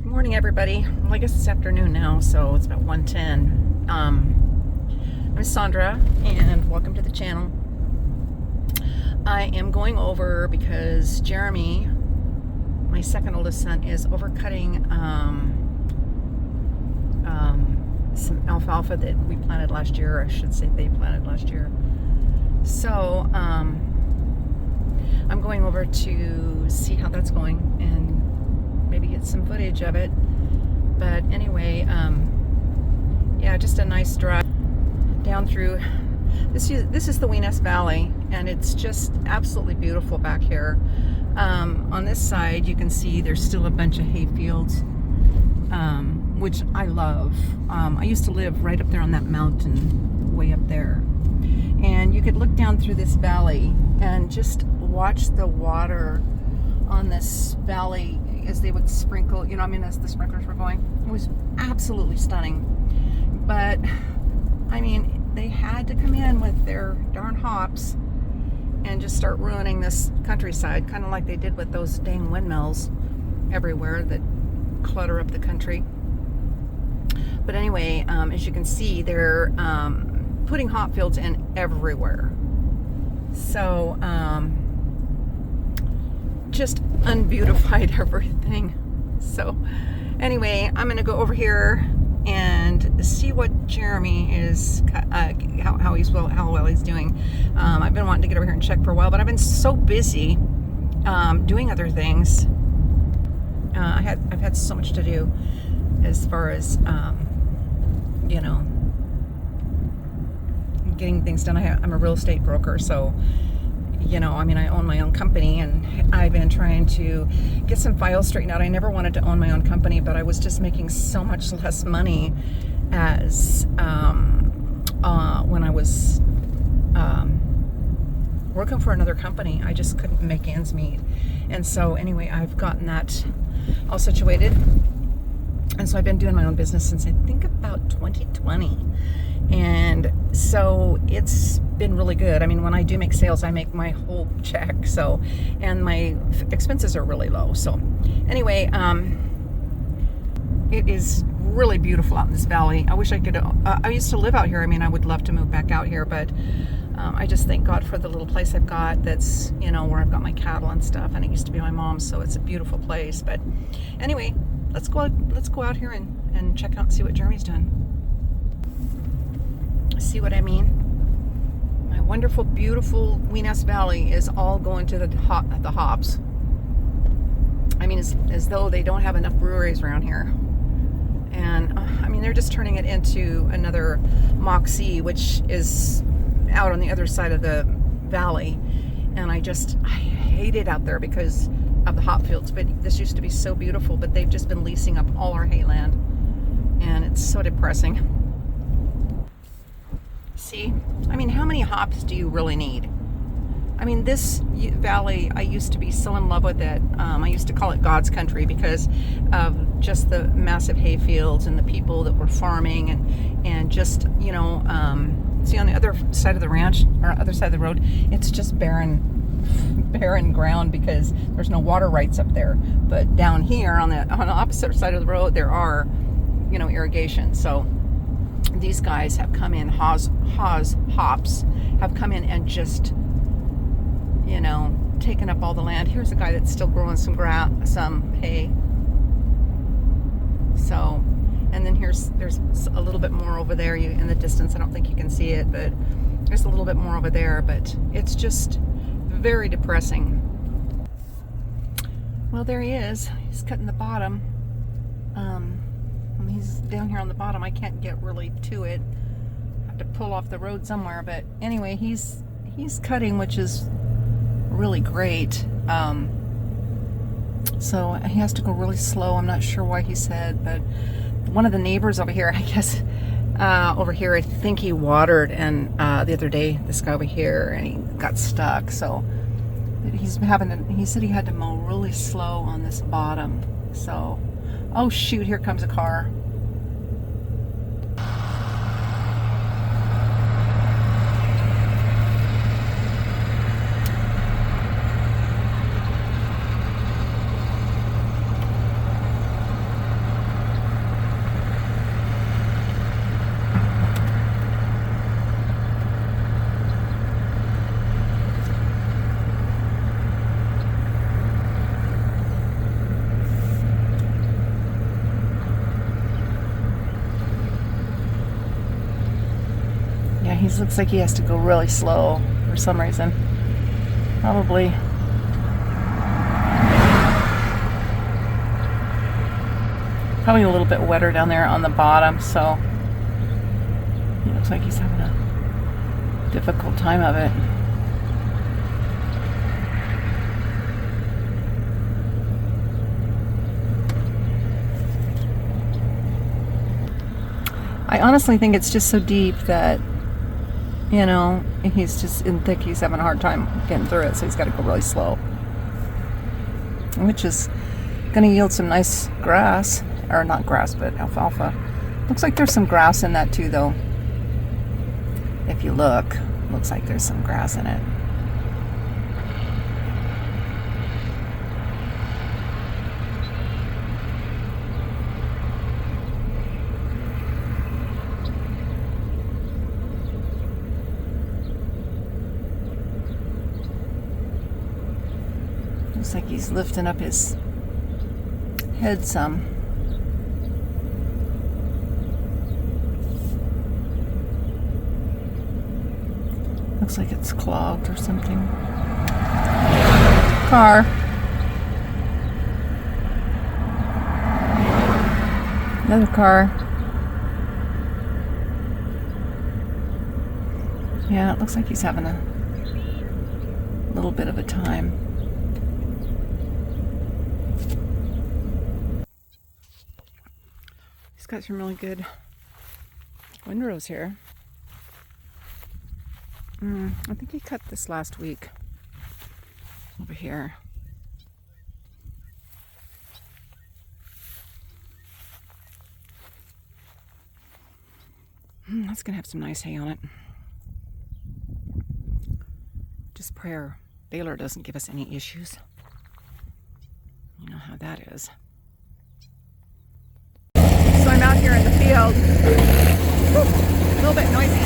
Good morning, everybody. Well, I guess it's afternoon now, so it's about 1:10. I'm Sandra, and welcome to the channel. I am going over because Jeremy, my second oldest son, is overcutting some alfalfa that we planted last year, or I should say they planted last year. So I'm going over to see how that's going and maybe get some footage of it. But anyway, yeah, just a nice drive down through this is the Weenus Valley, and it's just absolutely beautiful back here. On this side you can see there's still a bunch of hay fields, which I love. I used to live right up there on that mountain way up there, and you could look down through this valley and just watch the water on this valley as they would sprinkle, as the sprinklers were going. It was absolutely stunning. But I mean, they had to come in with their darn hops and just start ruining this countryside, kind of like they did with those dang windmills everywhere that clutter up the country. But anyway, as you can see, they're putting hop fields in everywhere. So just unbeautified everything. So anyway, I'm gonna go over here and see what Jeremy is how well he's doing. I've been wanting to get over here and check for a while, but I've been so busy doing other things. I've had so much to do as far as getting things done. I'm a real estate broker, so I own my own company, and I've been trying to get some files straightened out. I never wanted to own my own company, but I was just making so much less money as when I was working for another company. I just couldn't make ends meet. And so anyway, I've gotten that all situated. And so I've been doing my own business since I think about 2020. And so it's been really good. I mean, when I do make sales, I make my whole check. So, and my expenses are really low. So anyway, it is really beautiful out in this valley. I wish I could, I used to live out here. I mean, I would love to move back out here, but I just thank God for the little place I've got that's, where I've got my cattle and stuff. And it used to be my mom's, so it's a beautiful place. But anyway, let's go out here and check out and see what Jeremy's doing. See what I mean? My wonderful, beautiful Weenus Valley is all going to the hops. I mean, as though they don't have enough breweries around here. And I mean, they're just turning it into another Moxie, which is out on the other side of the valley. And I hate it out there because of the hop fields. But this used to be so beautiful, but they've just been leasing up all our hayland, and it's so depressing. See, I mean, how many hops do you really need? I mean, this valley, I used to be so in love with it. I used to call it God's country because of just the massive hay fields and the people that were farming and just, see, on the other side of the ranch, or other side of the road, it's just barren ground because there's no water rights up there. But down here on the opposite side of the road, there are, irrigation. So these guys have come in, hops have come in and just, taken up all the land. Here's a guy that's still growing some hay. So, and then there's a little bit more over there in the distance. I don't think you can see it, but there's a little bit more over there, but it's just very depressing. Well, there he is. He's cutting the bottom. He's down here on the bottom. I can't get really to it. I have to pull off the road somewhere, but anyway, he's cutting, which is really great. So he has to go really slow. I'm not sure why he said, but one of the neighbors over here, I guess, I think he watered, and the other day, this guy over here, and he got stuck. So he said he had to mow really slow on this bottom. So, oh shoot, here comes a car. he looks like he has to go really slow for some reason. Probably a little bit wetter down there on the bottom, so he looks like he's having a difficult time of it. I honestly think it's just so deep that, you know, he's just in thick. He's having a hard time getting through it, so he's got to go really slow. Which is going to yield some nice grass. Or not grass, but alfalfa. Looks like there's some grass in that too, though. If you look, looks like there's some grass in it. Looks like he's lifting up his head some. Looks like it's clogged or something. Car. Another car. Yeah, it looks like he's having a little bit of a time. He's got some really good windrows here. I think he cut this last week over here. That's gonna have some nice hay on it. Just prayer Baylor doesn't give us any issues. You know how that is. So I'm out here in the field. A little bit noisy.